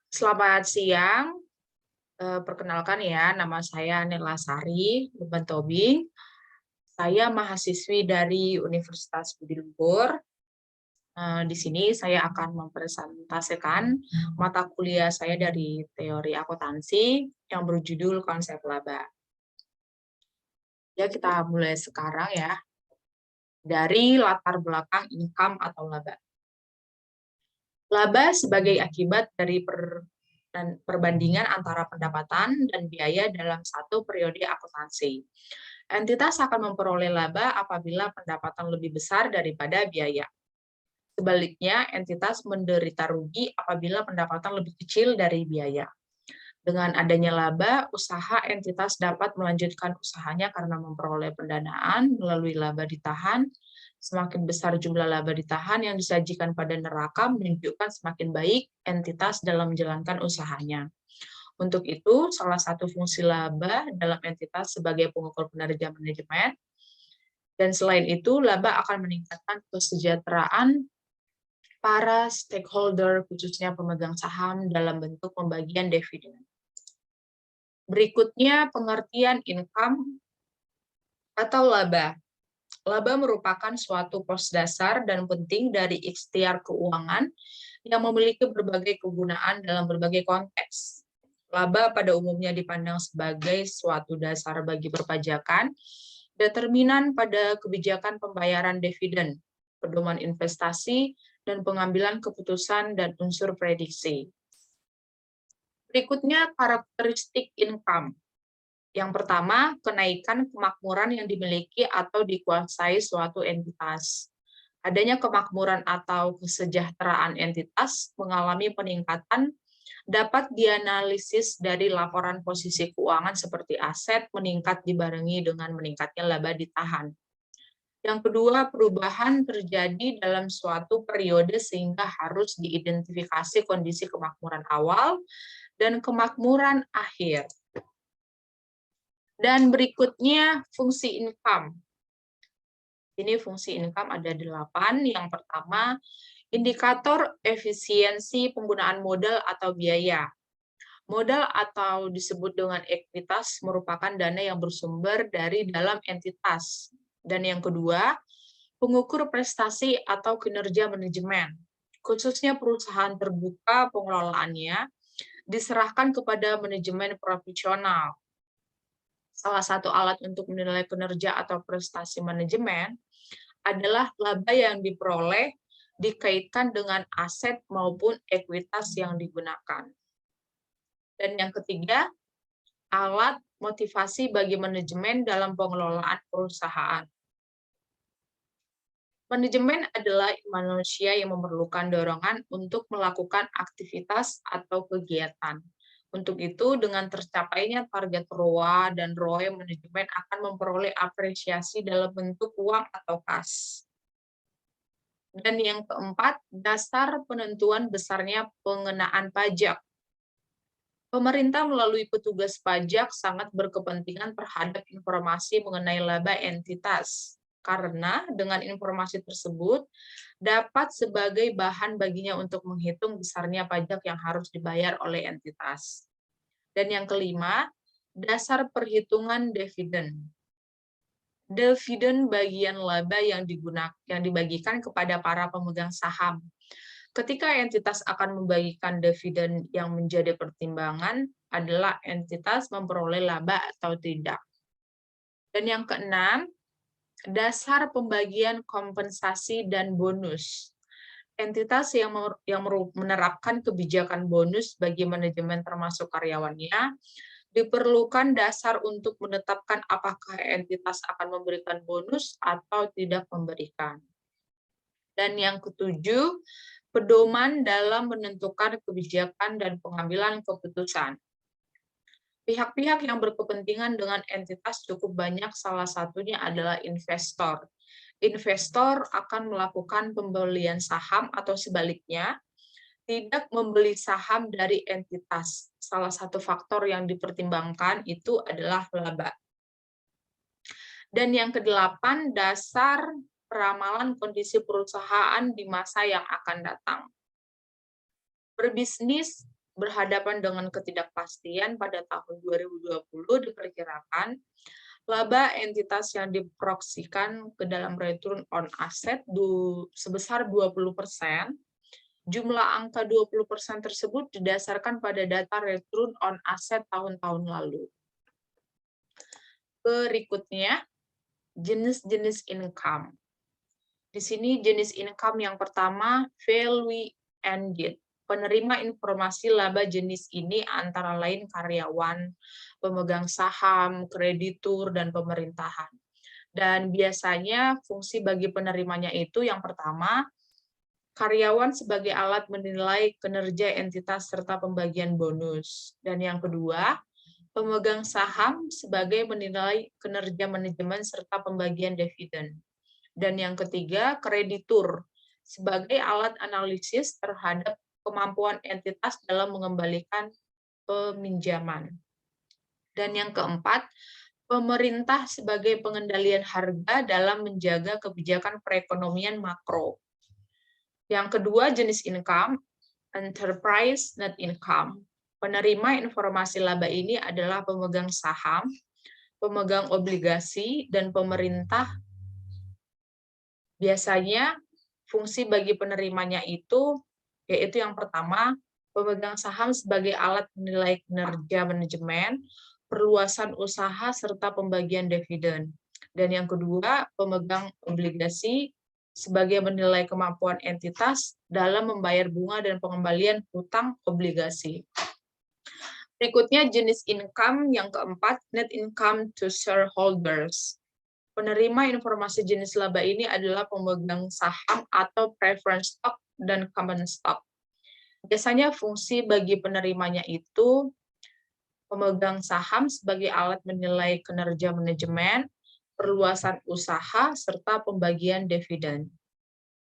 Selamat siang, perkenalkan ya, nama saya Nela Sari Beban Tobing. Saya mahasiswi dari Universitas Budi Luhur. Di sini saya akan mempresentasikan mata kuliah saya dari teori akuntansi yang berjudul konsep laba. Ya, kita mulai sekarang ya, dari latar belakang income atau laba. Laba sebagai akibat dari perbandingan antara pendapatan dan biaya dalam satu periode akuntansi. Entitas akan memperoleh laba apabila pendapatan lebih besar daripada biaya. Sebaliknya, entitas menderita rugi apabila pendapatan lebih kecil dari biaya. Dengan adanya laba, usaha entitas dapat melanjutkan usahanya karena memperoleh pendanaan melalui laba ditahan. Semakin besar jumlah laba ditahan yang disajikan pada neraca menunjukkan semakin baik entitas dalam menjalankan usahanya. Untuk itu, salah satu fungsi laba dalam entitas sebagai pengukur kinerja manajemen, dan selain itu, laba akan meningkatkan kesejahteraan para stakeholder, khususnya pemegang saham, dalam bentuk pembagian dividen. Berikutnya, pengertian income atau laba. Laba merupakan suatu pos dasar dan penting dari ikhtiar keuangan yang memiliki berbagai kegunaan dalam berbagai konteks. Laba pada umumnya dipandang sebagai suatu dasar bagi perpajakan, determinan pada kebijakan pembayaran dividen, pedoman investasi, dan pengambilan keputusan dan unsur prediksi. Berikutnya, karakteristik income. Yang pertama, kenaikan kemakmuran yang dimiliki atau dikuasai suatu entitas. Adanya kemakmuran atau kesejahteraan entitas mengalami peningkatan dapat dianalisis dari laporan posisi keuangan seperti aset meningkat dibarengi dengan meningkatnya laba ditahan. Yang kedua, perubahan terjadi dalam suatu periode sehingga harus diidentifikasi kondisi kemakmuran awal dan kemakmuran akhir. Dan berikutnya, fungsi income. Ini fungsi income ada 8. Yang pertama, indikator efisiensi penggunaan modal atau biaya. Modal atau disebut dengan ekuitas merupakan dana yang bersumber dari dalam entitas. Dan yang kedua, pengukur prestasi atau kinerja manajemen. Khususnya perusahaan terbuka pengelolaannya diserahkan kepada manajemen profesional. Salah satu alat untuk menilai kinerja atau prestasi manajemen adalah laba yang diperoleh dikaitkan dengan aset maupun ekuitas yang digunakan. Dan yang ketiga, alat motivasi bagi manajemen dalam pengelolaan perusahaan. Manajemen adalah manusia yang memerlukan dorongan untuk melakukan aktivitas atau kegiatan. Untuk itu, dengan tercapainya target ROA dan ROE, manajemen akan memperoleh apresiasi dalam bentuk uang atau kas. Dan yang keempat, dasar penentuan besarnya pengenaan pajak. Pemerintah melalui petugas pajak sangat berkepentingan terhadap informasi mengenai laba entitas, karena dengan informasi tersebut dapat sebagai bahan baginya untuk menghitung besarnya pajak yang harus dibayar oleh entitas. Dan yang kelima, dasar perhitungan dividen. Dividen bagian laba yang dibagikan kepada para pemegang saham. Ketika entitas akan membagikan dividen, yang menjadi pertimbangan adalah entitas memperoleh laba atau tidak. Dan yang keenam, dasar pembagian kompensasi dan bonus. Entitas yang menerapkan kebijakan bonus bagi manajemen termasuk karyawannya diperlukan dasar untuk menetapkan apakah entitas akan memberikan bonus atau tidak memberikan. Dan yang ketujuh, pedoman dalam menentukan kebijakan dan pengambilan keputusan. Pihak-pihak yang berkepentingan dengan entitas cukup banyak, salah satunya adalah investor. Investor akan melakukan pembelian saham atau sebaliknya, tidak membeli saham dari entitas. Salah satu faktor yang dipertimbangkan itu adalah laba. Dan yang kedelapan, dasar peramalan kondisi perusahaan di masa yang akan datang. Berbisnis berhadapan dengan ketidakpastian pada tahun 2020 diperkirakan laba entitas yang diproyeksikan ke dalam return on asset sebesar 20%. Jumlah angka 20% tersebut didasarkan pada data return on asset tahun-tahun lalu. Berikutnya, jenis-jenis income. Di sini jenis income yang pertama, value ended. Penerima informasi laba jenis ini antara lain karyawan, pemegang saham, kreditur, dan pemerintahan. Dan biasanya fungsi bagi penerimanya itu yang pertama, karyawan sebagai alat menilai kinerja entitas serta pembagian bonus. Dan yang kedua, pemegang saham sebagai menilai kinerja manajemen serta pembagian dividen. Dan yang ketiga, kreditur sebagai alat analisis terhadap kemampuan entitas dalam mengembalikan peminjaman. Dan yang keempat, pemerintah sebagai pengendalian harga dalam menjaga kebijakan perekonomian makro. Yang kedua, jenis income, enterprise net income. Penerima informasi laba ini adalah pemegang saham, pemegang obligasi, dan pemerintah. Biasanya fungsi bagi penerimanya itu yaitu yang pertama, pemegang saham sebagai alat menilai kinerja manajemen, perluasan usaha serta pembagian dividen. Dan yang kedua, pemegang obligasi sebagai menilai kemampuan entitas dalam membayar bunga dan pengembalian hutang obligasi. Berikutnya jenis income yang keempat, net income to shareholders. Penerima informasi jenis laba ini adalah pemegang saham atau preference stock dan common stock. Biasanya fungsi bagi penerimanya itu pemegang saham sebagai alat menilai kinerja manajemen, perluasan usaha, serta pembagian dividen.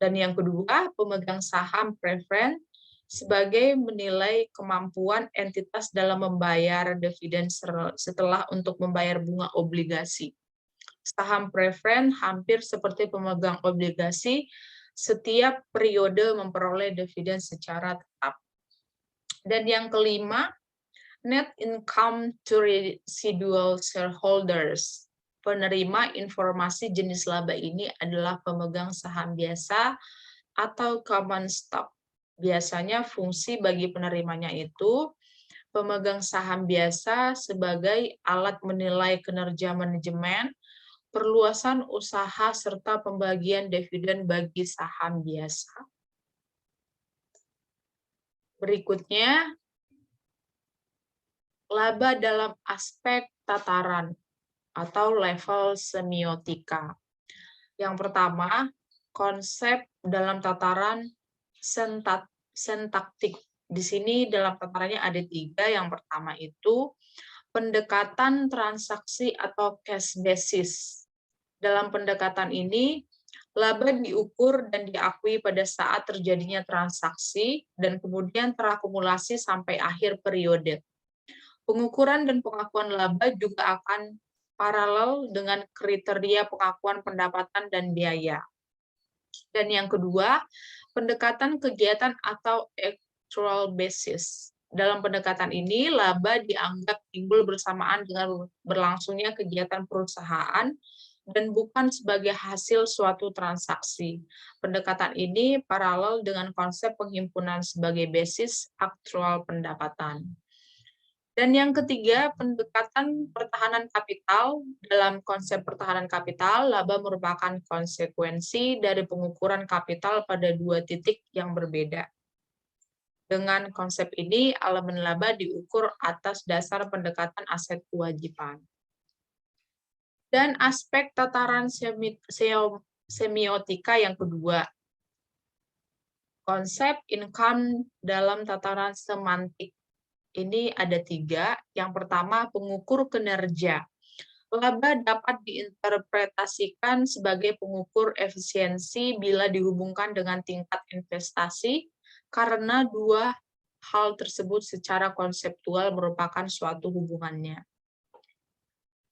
Dan yang kedua, pemegang saham preference sebagai menilai kemampuan entitas dalam membayar dividen setelah untuk membayar bunga obligasi. Saham preference hampir seperti pemegang obligasi, setiap periode memperoleh dividen secara tetap. Dan yang kelima, net income to residual shareholders. Penerima informasi jenis laba ini adalah pemegang saham biasa atau common stock. Biasanya fungsi bagi penerimanya itu pemegang saham biasa sebagai alat menilai kinerja manajemen, perluasan usaha, serta pembagian dividen bagi saham biasa. Berikutnya, laba dalam aspek tataran atau level semiotika. Yang pertama, konsep dalam tataran sintaktik. Di sini dalam tatarannya ada 3. Yang pertama itu pendekatan transaksi atau cash basis. Dalam pendekatan ini, laba diukur dan diakui pada saat terjadinya transaksi dan kemudian terakumulasi sampai akhir periode. Pengukuran dan pengakuan laba juga akan paralel dengan kriteria pengakuan pendapatan dan biaya. Dan yang kedua, pendekatan kegiatan atau actual basis. Dalam pendekatan ini, laba dianggap timbul bersamaan dengan berlangsungnya kegiatan perusahaan dan bukan sebagai hasil suatu transaksi. Pendekatan ini paralel dengan konsep penghimpunan sebagai basis aktual pendapatan. Dan yang ketiga, pendekatan pertahanan kapital. Dalam konsep pertahanan kapital, laba merupakan konsekuensi dari pengukuran kapital pada 2 titik yang berbeda. Dengan konsep ini, elemen laba diukur atas dasar pendekatan aset kewajiban. Dan aspek tataran semiotika yang kedua, konsep income dalam tataran semantik. Ini ada 3. Yang pertama, pengukur kinerja. Laba dapat diinterpretasikan sebagai pengukur efisiensi bila dihubungkan dengan tingkat investasi, karena 2 hal tersebut secara konseptual merupakan suatu hubungannya.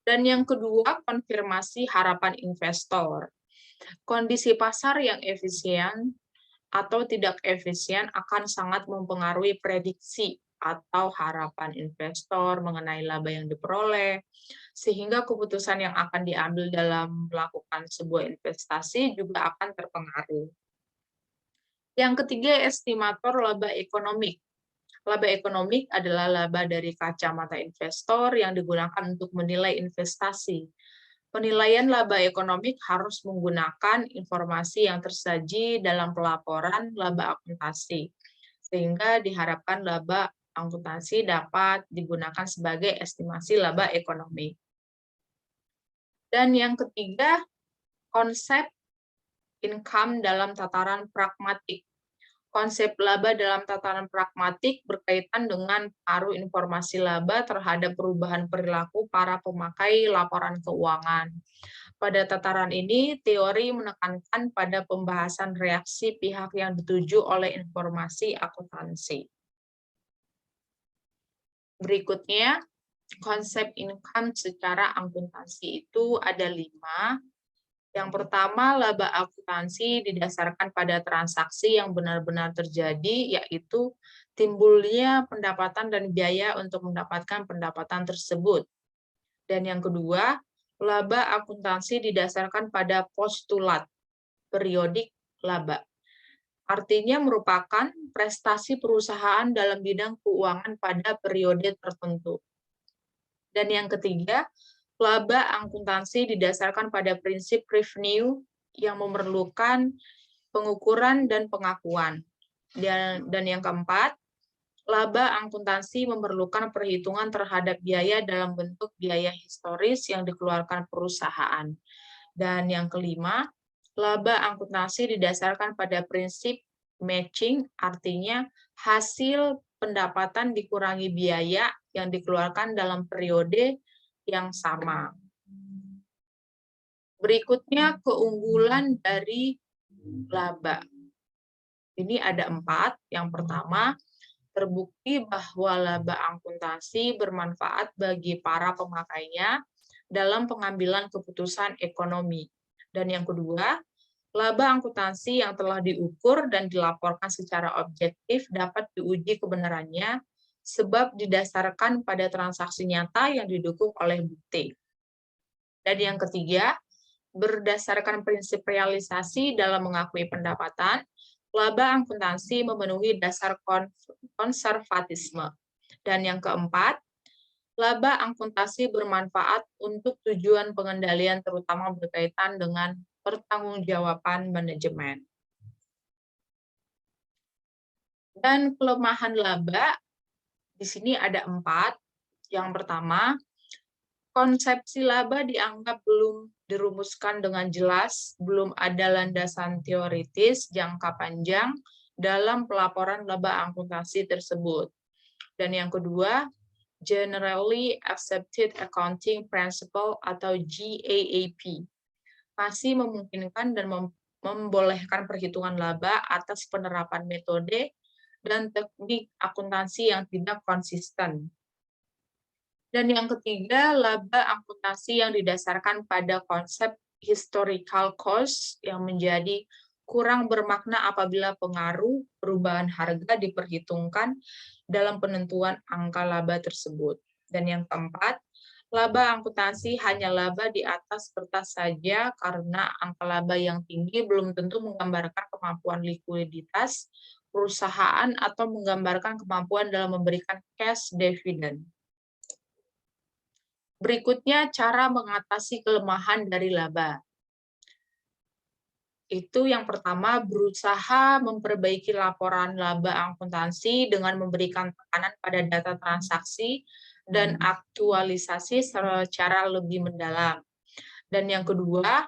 Dan yang kedua, konfirmasi harapan investor. Kondisi pasar yang efisien atau tidak efisien akan sangat mempengaruhi prediksi atau harapan investor mengenai laba yang diperoleh, sehingga keputusan yang akan diambil dalam melakukan sebuah investasi juga akan terpengaruh. Yang ketiga, estimator laba ekonomik. Laba ekonomik adalah laba dari kacamata investor yang digunakan untuk menilai investasi. Penilaian laba ekonomik harus menggunakan informasi yang tersaji dalam pelaporan laba akuntansi, sehingga diharapkan laba akuntansi dapat digunakan sebagai estimasi laba ekonomi. Dan yang ketiga, konsep income dalam tataran pragmatik. Konsep laba dalam tataran pragmatik berkaitan dengan pengaruh informasi laba terhadap perubahan perilaku para pemakai laporan keuangan. Pada tataran ini, teori menekankan pada pembahasan reaksi pihak yang dituju oleh informasi akuntansi. Berikutnya, konsep income secara akuntansi itu ada 5. Yang pertama, laba akuntansi didasarkan pada transaksi yang benar-benar terjadi, yaitu timbulnya pendapatan dan biaya untuk mendapatkan pendapatan tersebut. Dan yang kedua, laba akuntansi didasarkan pada postulat periodik laba. Artinya merupakan prestasi perusahaan dalam bidang keuangan pada periode tertentu. Dan yang ketiga, laba akuntansi didasarkan pada prinsip revenue yang memerlukan pengukuran dan pengakuan. Dan yang keempat, laba akuntansi memerlukan perhitungan terhadap biaya dalam bentuk biaya historis yang dikeluarkan perusahaan. Dan yang kelima, laba akuntansi didasarkan pada prinsip matching, artinya hasil pendapatan dikurangi biaya yang dikeluarkan dalam periode yang sama. Berikutnya, keunggulan dari laba. Ini ada 4. Yang pertama, terbukti bahwa laba akuntansi bermanfaat bagi para pemakainya dalam pengambilan keputusan ekonomi. Dan yang kedua, laba akuntansi yang telah diukur dan dilaporkan secara objektif dapat diuji kebenarannya sebab didasarkan pada transaksi nyata yang didukung oleh bukti. Dan yang ketiga, berdasarkan prinsip realisasi dalam mengakui pendapatan, laba akuntansi memenuhi dasar konservatisme. Dan yang keempat, laba akuntansi bermanfaat untuk tujuan pengendalian terutama berkaitan dengan pertanggungjawaban manajemen. Dan kelemahan laba di sini ada 4. Yang pertama, konsepsi laba dianggap belum dirumuskan dengan jelas, belum ada landasan teoritis jangka panjang dalam pelaporan laba akuntansi tersebut. Dan yang kedua, Generally Accepted Accounting Principle atau GAAP masih memungkinkan dan membolehkan perhitungan laba atas penerapan metode dan teknik akuntansi yang tidak konsisten. Dan yang ketiga, laba akuntansi yang didasarkan pada konsep historical cost yang menjadi kurang bermakna apabila pengaruh perubahan harga diperhitungkan dalam penentuan angka laba tersebut. Dan yang keempat, laba akuntansi hanya laba di atas kertas saja karena angka laba yang tinggi belum tentu menggambarkan kemampuan likuiditas perusahaan atau menggambarkan kemampuan dalam memberikan cash dividend. Berikutnya, cara mengatasi kelemahan dari laba. Itu yang pertama, berusaha memperbaiki laporan laba akuntansi dengan memberikan tekanan pada data transaksi dan aktualisasi secara lebih mendalam. Dan yang kedua,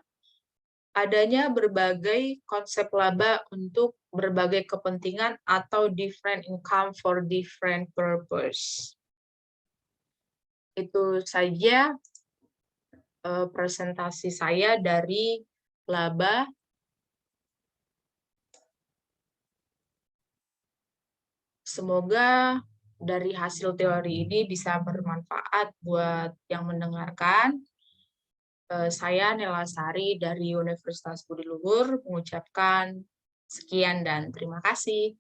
adanya berbagai konsep laba untuk berbagai kepentingan atau different income for different purpose. Itu saja presentasi saya dari laba. Semoga dari hasil teori ini bisa bermanfaat buat yang mendengarkan. Saya Nela Sari dari Universitas Budi Luhur mengucapkan sekian dan terima kasih.